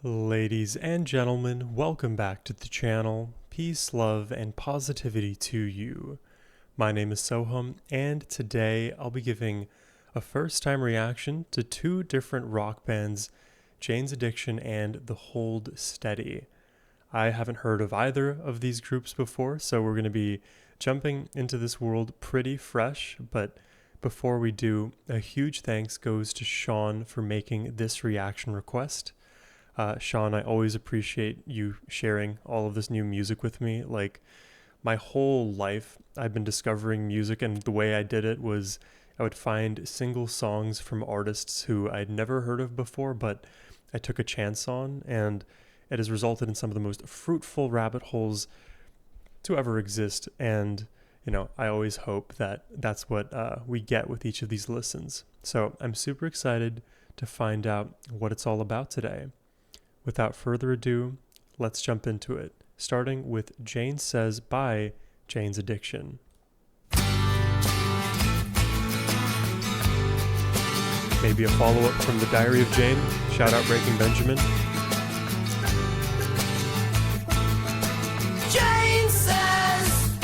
Ladies and gentlemen, welcome back to the channel. Peace, love, and positivity to you. My name is Sohum, and today I'll be giving a first-time reaction to two different rock bands, Jane's Addiction and The Hold Steady. I haven't heard of either of these groups before, so we're going to be jumping into this world pretty fresh, but before we do, a huge thanks goes to Sean for making this reaction request. Sean, I always appreciate you sharing all of this new music with me. Like, my whole life, I've been discovering music, and the way I did it was I would find single songs from artists who I'd never heard of before, but I took a chance on, and it has resulted in some of the most fruitful rabbit holes to ever exist. And, I always hope that that's what we get with each of these listens. So I'm super excited to find out what it's all about today. Without further ado, let's jump into it, starting with Jane Says by Jane's Addiction. Maybe a follow-up from The Diary of Jane. Shout out Breaking Benjamin. Jane says,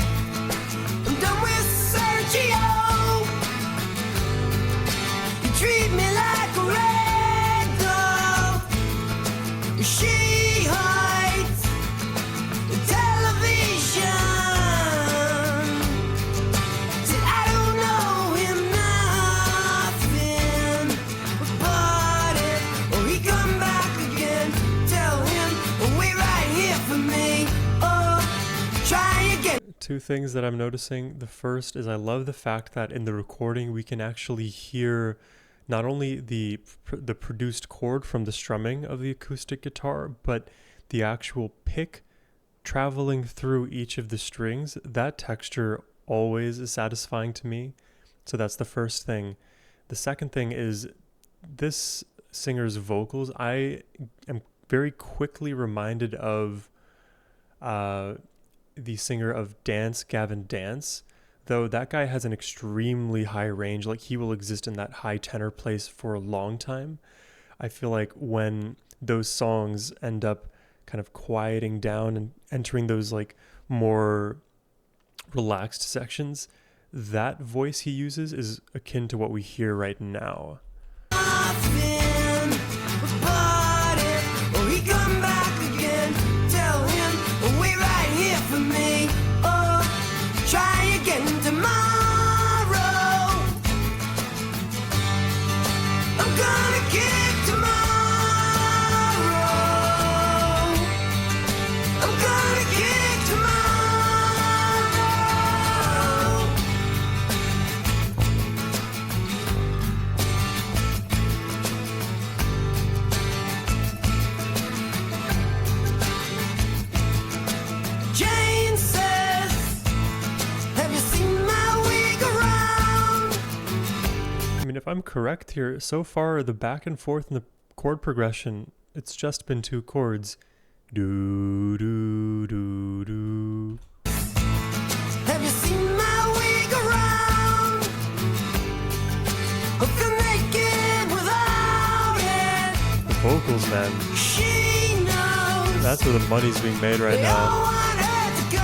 I'm done with Sergio. You treat me like a rag doll. She hides the television. Said I don't know him nothing about it. Or he come back again. Tell him, wait right here for me. Oh, try again. Two things that I'm noticing. The first is I love the fact that in the recording we can actually hear not only the produced chord from the strumming of the acoustic guitar, but the actual pick traveling through each of the strings. That texture always is satisfying to me. So that's the first thing. The second thing is this singer's vocals. I am very quickly reminded of the singer of Dance Gavin Dance, though that guy has an extremely high range. Like, he will exist in that high tenor place for a long time. I feel like when those songs end up kind of quieting down and entering those like more relaxed sections, that voice he uses is akin to what we hear right now. Nothing about it. Or he come back again. Tell him, wait right here for me. Oh, try again tomorrow. I'm gonna kick tomorrow. I'm gonna kick tomorrow. Jane says, have you seen my wig around? I mean, if I'm correct here, so far the back and forth in the chord progression, it's just been two chords. Do, do, do, do. Have you seen my wig around? I feel naked without it. The vocals, man. She knows. That's where the money's being made right They all now. want her to go.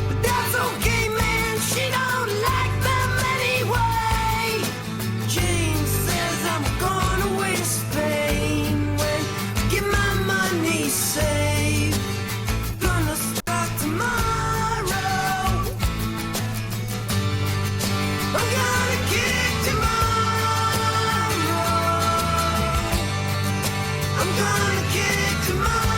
But that's okay, man. She don't like them anyway. Jane says I'm going away to Spain when I get my money saved. Gonna start tomorrow. I'm gonna kick tomorrow. I'm gonna kick tomorrow.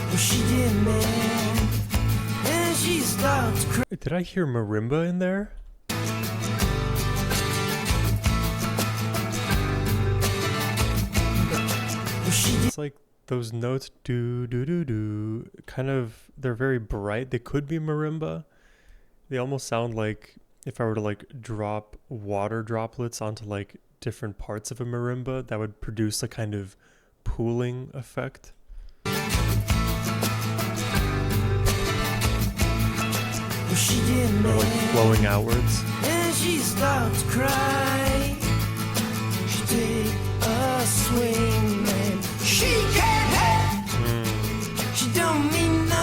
Well, she did, man, and she starts crying. Did I hear marimba in there? Well, she did. It's like those notes, do, do, do, do, kind of, they're very bright. They could be marimba. They almost sound like if I were to like drop water droplets onto like different parts of a marimba, that would produce a kind of pooling effect. Well, she didn't They're like flowing outwards. and she starts to cry. She take a swing and she can't help. She don't mean no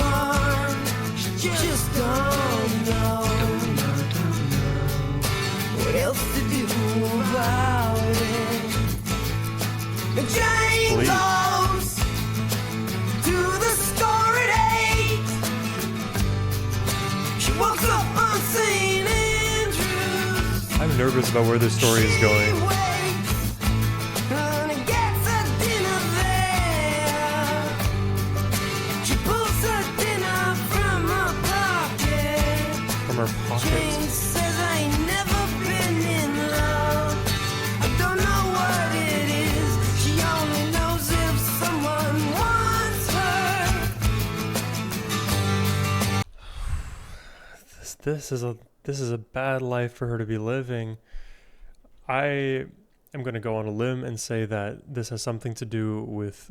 harm. She just don't know what else to do about it. And Jane Please. goes to the store at 8. She walks up on St. Andrews. I'm nervous about where this story is going. She waits and gets her dinner there. She pulls her dinner from her pocket. From her pocket. Jane says I ain't never been in love. I don't know what it is. She only knows if someone wants her. This is a bad life for her to be living. I am going to go on a limb and say that this has something to do with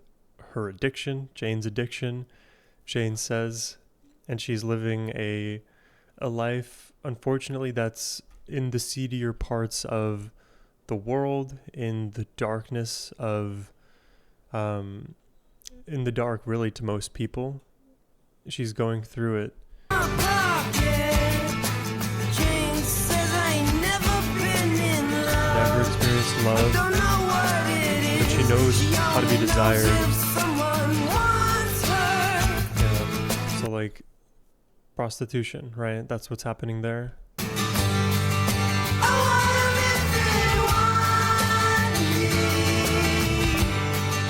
her addiction, Jane's addiction. Jane says, and she's living a life, unfortunately, that's in the seedier parts of the world, in the darkness of, in the dark, really, to most people. She's going through it. Jane says I ain't never been in love. Never experienced love, Don't know what it is. but she knows how to be only knows desired. if someone wants her. Yeah. So like prostitution, right? That's what's happening there. I wonder if they want me.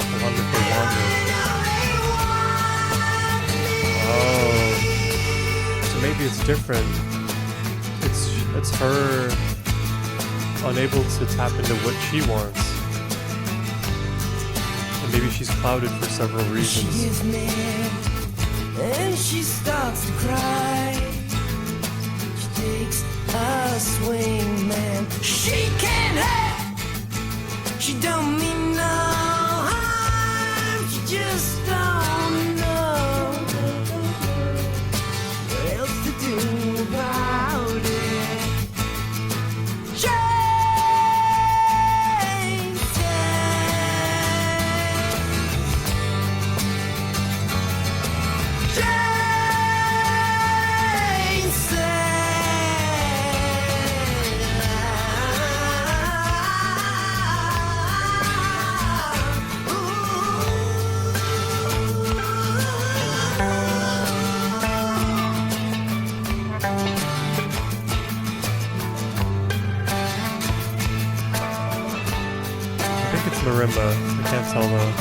I wonder if they want her. I know they want me. Oh, so maybe it's different. It's her unable to tap into what she wants, and maybe she's clouded for several She reasons. gets mad and she starts to cry. She takes a swing, man. She can't help. She don't mean no harm. She just don't know what else to do about it. Jane said. Jane I think it's marimba. I can't tell though.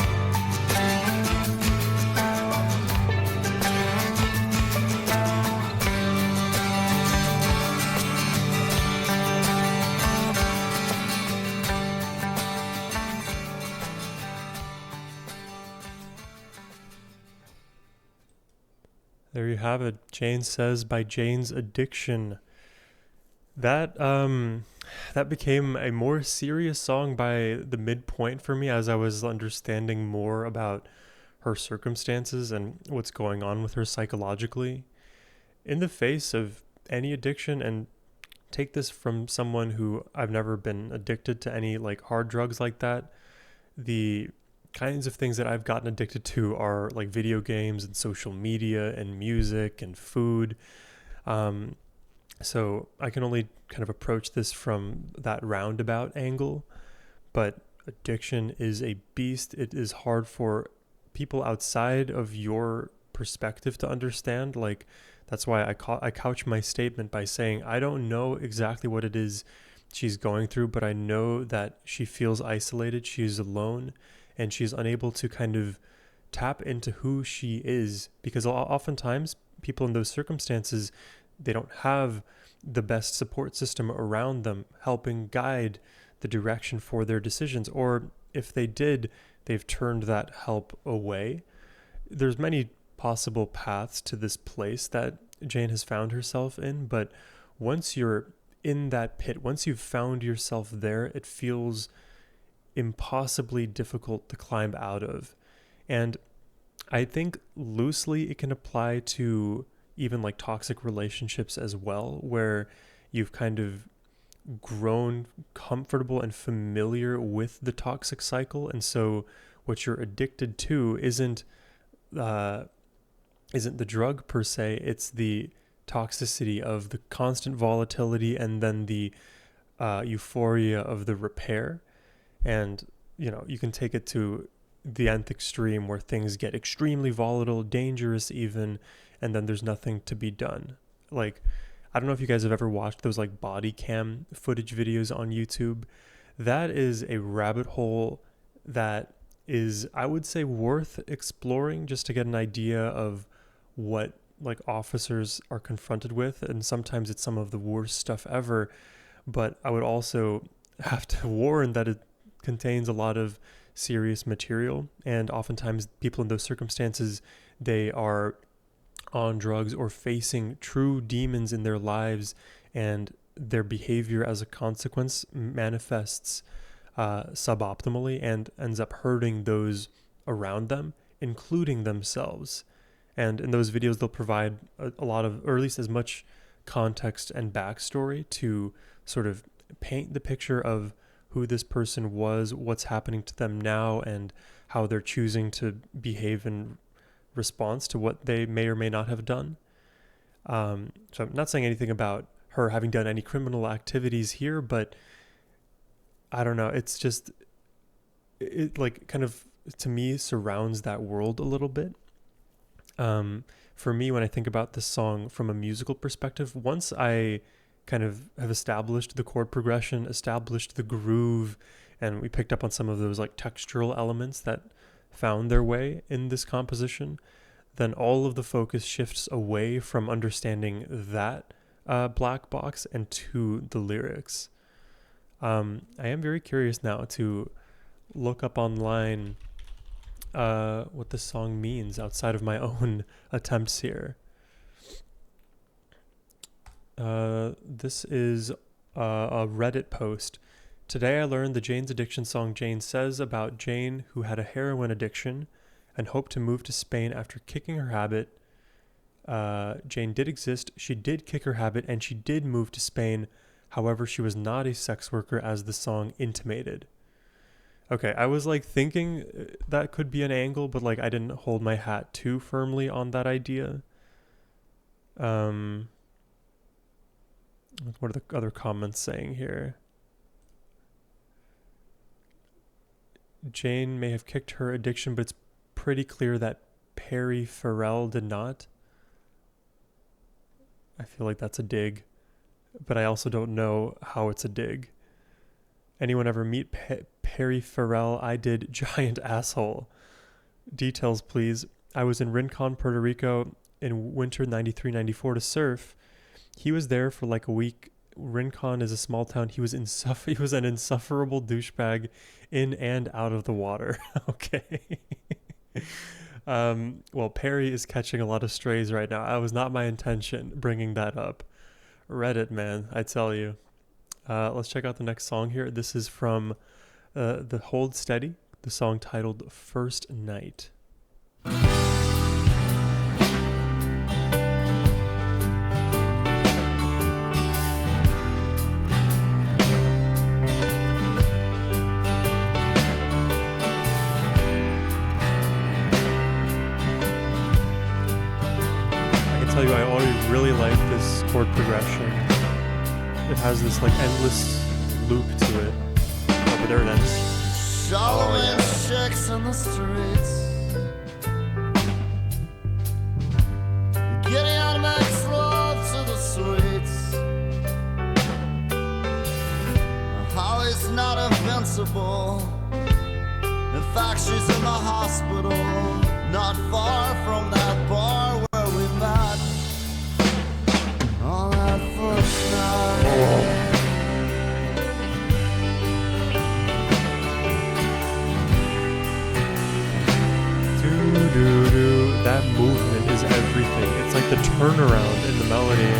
There you have it. Jane Says by Jane's Addiction. That that became a more serious song by the midpoint for me as I was understanding more about her circumstances and what's going on with her psychologically. In the face of any addiction, and take this from someone who I've never been addicted to any like hard drugs like that, the kinds of things that I've gotten addicted to are like video games and social media and music and food. So I can only kind of approach this from that roundabout angle, but addiction is a beast. It is hard for people outside of your perspective to understand. Like, that's why I couch my statement by saying I don't know exactly what it is she's going through, but I know that she feels isolated, she's alone, and she's unable to kind of tap into who she is, because oftentimes people in those circumstances, they don't have the best support system around them helping guide the direction for their decisions, or if they did, they've turned that help away. There's many possible paths to this place that Jane has found herself in, but once you're in that pit, once you've found yourself there, it feels impossibly difficult to climb out of. And I think loosely it can apply to even like toxic relationships as well, where you've kind of grown comfortable and familiar with the toxic cycle, and so what you're addicted to isn't the drug per se, it's the toxicity of the constant volatility and then the euphoria of the repair. And you can take it to the nth extreme where things get extremely volatile, dangerous even, and then there's nothing to be done. Like, I don't know if you guys have ever watched those like body cam footage videos on YouTube. That is a rabbit hole that is, I would say, worth exploring just to get an idea of what like officers are confronted with. And sometimes it's some of the worst stuff ever. But I would also have to warn that it contains a lot of serious material. And oftentimes people in those circumstances, they are on drugs or facing true demons in their lives, and their behavior as a consequence manifests suboptimally and ends up hurting those around them, including themselves. And in those videos, they'll provide a lot of, or at least as much context and backstory to sort of paint the picture of who this person was, what's happening to them now, and how they're choosing to behave in response to what they may or may not have done. So I'm not saying anything about her having done any criminal activities here, but I don't know. It's just, it like kind of, to me, surrounds that world a little bit. For me, when I think about this song from a musical perspective, once I kind of have established the chord progression, established the groove, and we picked up on some of those like textural elements that found their way in this composition, then all of the focus shifts away from understanding that black box and to the lyrics. I am very curious now to look up online what this song means outside of my own attempts here. This is a Reddit post. Today I learned the Jane's Addiction song Jane says about Jane, who had a heroin addiction and hoped to move to Spain after kicking her habit. Jane did exist, she did kick her habit, and she did move to Spain. However, she was not a sex worker as the song intimated. Okay, I was like thinking that could be an angle, but like I didn't hold my hat too firmly on that idea. What are the other comments saying here? Jane may have kicked her addiction, but it's pretty clear that Perry Farrell did not. I feel like that's a dig, but I also don't know how it's a dig. Anyone ever meet Perry Farrell? I did. Giant asshole. Details, please. I was in Rincon, Puerto Rico in winter 93-94 to surf. He was there for like a week. Rincon is a small town. He was an insufferable douchebag in and out of the water. Okay. Well, Perry is catching a lot of strays right now. That was not my intention bringing that up. Reddit, man, I tell you. Let's check out the next song here. This is from the Hold Steady, the song titled First Night. I tell you, I already really like this chord progression. It has this like endless loop to it. Oh, but there it ends. Shallowing chicks in the streets, getting out makes love to the sweets. Holly's not invincible. In fact, she's in the hospital, not far from that bar where we met on that first night. Do-do-do. That movement is everything. It's like the turnaround in the melody.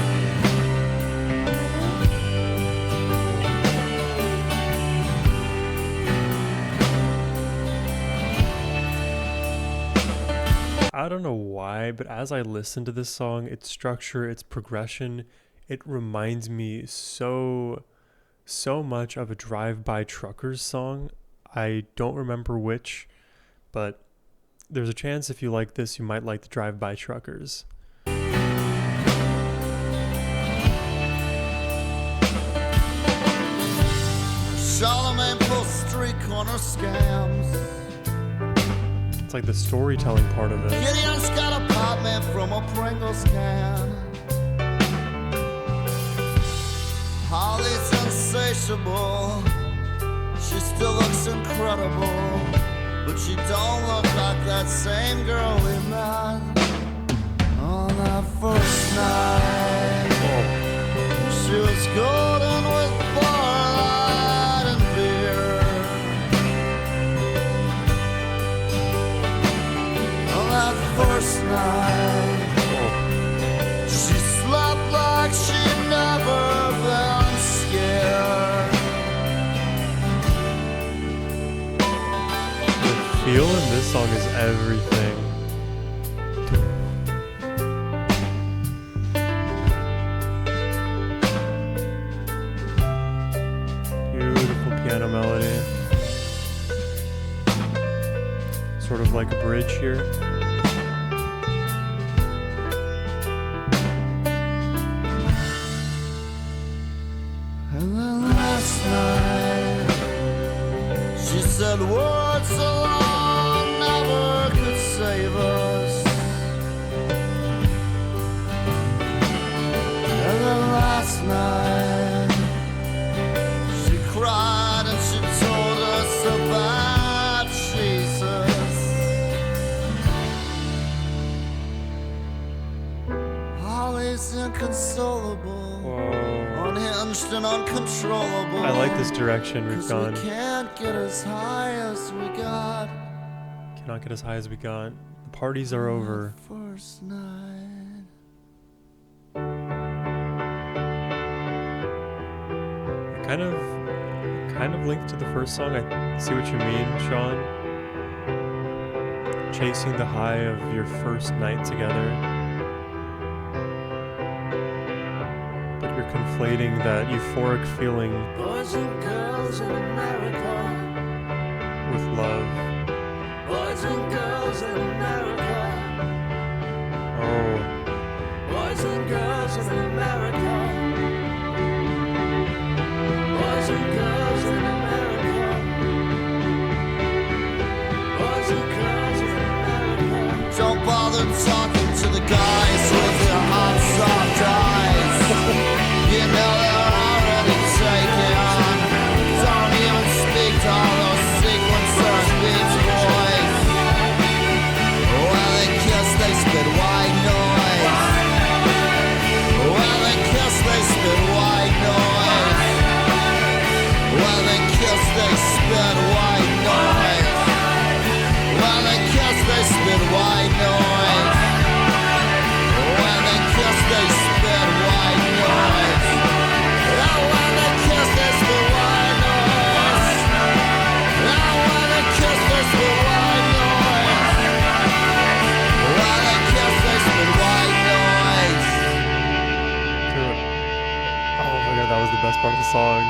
I don't know why, but as I listen to this song, its structure, its progression, it reminds me so much of a Drive-By Truckers song. I don't remember which, but there's a chance if you like this, you might like the Drive-By Truckers. Charlemagne pulls street corner scams. It's like the storytelling part of it. Gideon's got a pot man from a Pringles can. Holly's insatiable. She still looks incredible, but she don't look like that same girl we met on that first night. She was golden with barlight and beer. On that first night, she slept like she'd never been scared. The feel in this song is everything. Beautiful piano melody. Sort of like a bridge here. And then last night, she said words alone never could save us. And then last night, she cried and she told us about Jesus. Holly's inconsolable. Whoa. Unhinged and uncontrollable. I like this direction we've 'Cause gone. we can't get as high as we got Cannot get as high as we got. The parties are over. first night. Kind of linked to the first song. I see what you mean, Sean. Chasing the high of your first night together. But you're conflating that euphoric feeling Boys and girls in America. with love. Boys and girls in America. Oh, Boys and girls in America. Boys and girls in America. Boys and girls in America. Don't bother talking to the guys with their hot soft eyes. You know they're already taken. Don't even speak to all those sequencer Beach Boys. When they kiss, they spit white noise. When they kiss, they spit white noise. When they kiss, they spit white noise. When they kiss, they spit white noise. When they kiss, they spit white noise. Oh, when they kiss, they spit white noise. Oh, when they kiss, they spit white noise. When they kiss, they spit white noise. dude. Oh my god, that was the best part of the song.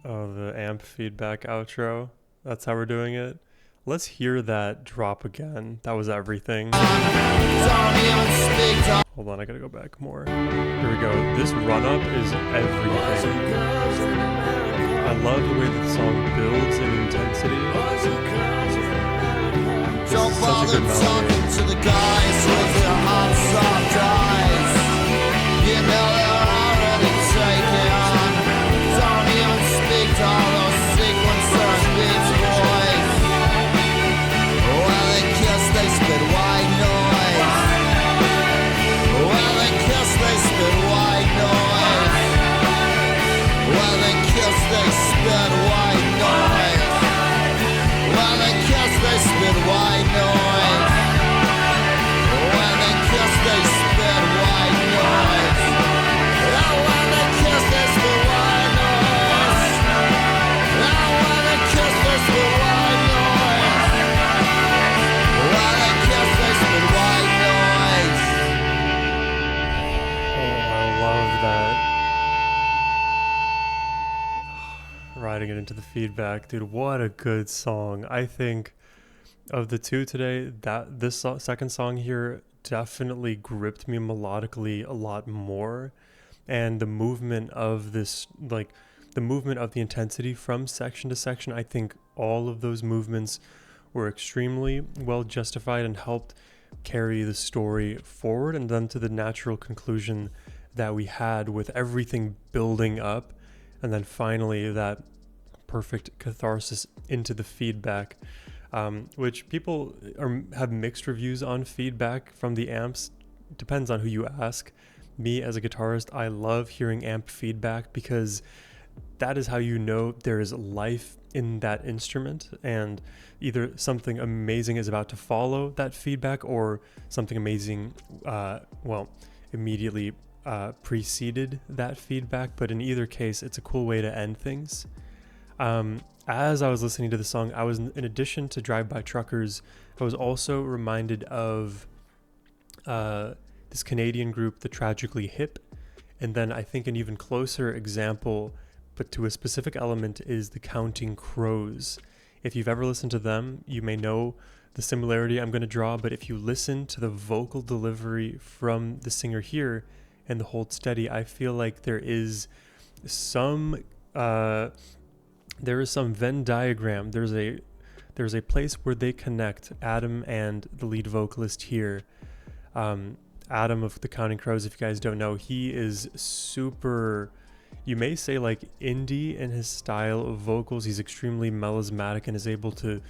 Oh, the amp feedback outro. That's how we're doing it. Let's hear that drop again. That was everything. Don't even speak to Hold on, I gotta go back more. Here we go. This run up is everything. Girls in America. I love the way the song builds in intensity. Boys and girls in America. Don't Such a bother good melody. talking to the guys with their hot soft eyes. You know they're already taken. Don't even speak to all those sequencer Beach Boys. When they kiss, they spit white noise. When they kiss, they spit white noise. When they kiss, they spit white noise. When they kiss, they spit white noise. into the feedback. Dude, what a good song. I think of the two today, that second song here definitely gripped me melodically a lot more. And the movement of this, like the movement of the intensity from section to section, I think all of those movements were extremely well justified and helped carry the story forward, and then to the natural conclusion that we had with everything building up, and then finally that perfect catharsis into the feedback, which people have mixed reviews on feedback from the amps. Depends on who you ask. Me as a guitarist, I love hearing amp feedback because that is how you know there is life in that instrument, and either something amazing is about to follow that feedback, or something amazing immediately preceded that feedback. But in either case, it's a cool way to end things. As I was listening to the song, I was, in addition to Drive By Truckers, I was also reminded of this Canadian group, The Tragically Hip. And then I think an even closer example, but to a specific element, is the Counting Crows. If you've ever listened to them, you may know the similarity I'm going to draw, but if you listen to the vocal delivery from the singer here and the Hold Steady, I feel like there is some Venn diagram. There's a place where they connect, Adam and the lead vocalist here. Adam of the Counting Crows, if you guys don't know, he is super, you may say, like indie in his style of vocals. He's extremely melismatic and is able to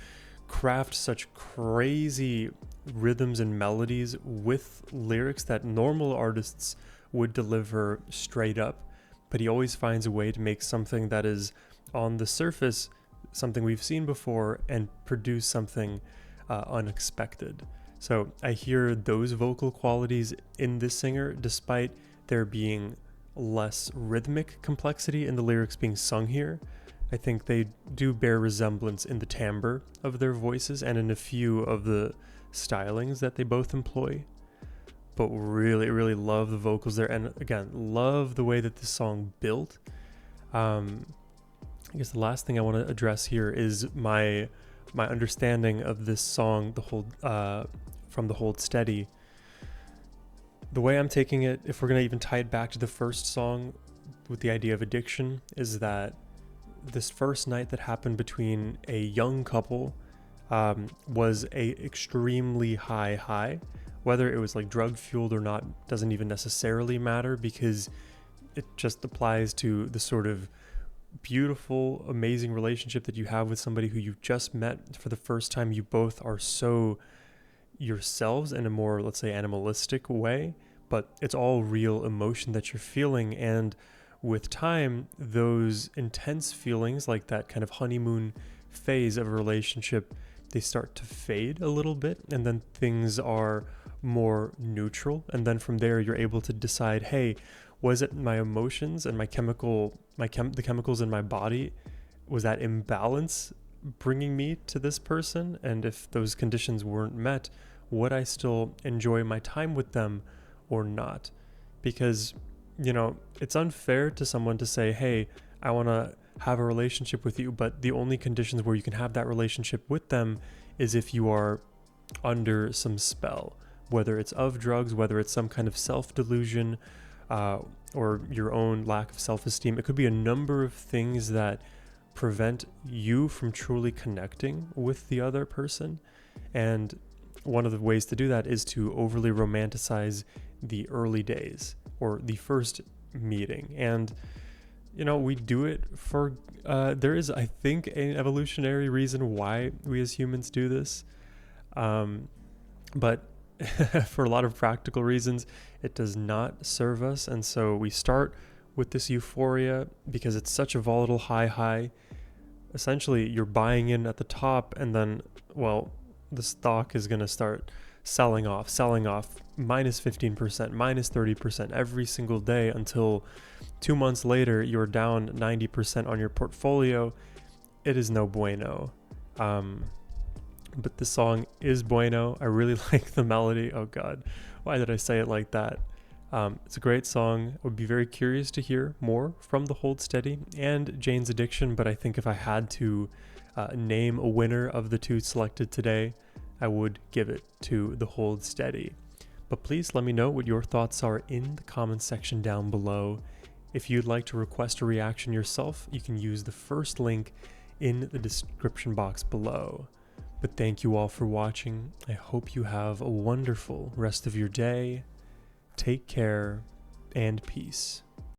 craft such crazy rhythms and melodies with lyrics that normal artists would deliver straight up, but he always finds a way to make something that is on the surface something we've seen before and produce something unexpected. So I hear those vocal qualities in this singer, despite there being less rhythmic complexity in the lyrics being sung here. I think they do bear resemblance in the timbre of their voices and in a few of the stylings that they both employ. But really, really love the vocals there, and again, love the way that this song built. I guess the last thing I want to address here is my understanding of this song, from the Hold Steady. The way I'm taking it, if we're going to even tie it back to the first song with the idea of addiction, is that this first night that happened between a young couple was a extremely high high. Whether it was like drug fueled or not doesn't even necessarily matter, because it just applies to the sort of beautiful, amazing relationship that you have with somebody who you've just met for the first time. You both are so yourselves in a more, let's say, animalistic way, but it's all real emotion that you're feeling. And with time, those intense feelings, like that kind of honeymoon phase of a relationship, they start to fade a little bit, and then things are more neutral. And then from there, you're able to decide, hey, was it my emotions and the chemicals in my body, was that imbalance bringing me to this person? And if those conditions weren't met, would I still enjoy my time with them or not? Because, it's unfair to someone to say, hey, I want to have a relationship with you, but the only conditions where you can have that relationship with them is if you are under some spell, whether it's of drugs, whether it's some kind of self-delusion, or your own lack of self-esteem. It could be a number of things that prevent you from truly connecting with the other person. And one of the ways to do that is to overly romanticize the early days or the first meeting. And, we do it for, there is, I think, an evolutionary reason why we as humans do this. But for a lot of practical reasons, it does not serve us. And so we start with this euphoria because it's such a volatile high. Essentially, you're buying in at the top, and then, the stock is going to start selling off minus 15%, minus 30% every single day until 2 months later, you're down 90% on your portfolio. It is no bueno. But this song is bueno. I really like the melody. Oh God, why did I say it like that? It's a great song. I would be very curious to hear more from the Hold Steady and Jane's Addiction, but I think if I had to name a winner of the two selected today, I would give it to the Hold Steady. But please let me know what your thoughts are in the comments section down below. If you'd like to request a reaction yourself, you can use the first link in the description box below. But thank you all for watching. I hope you have a wonderful rest of your day. Take care and peace.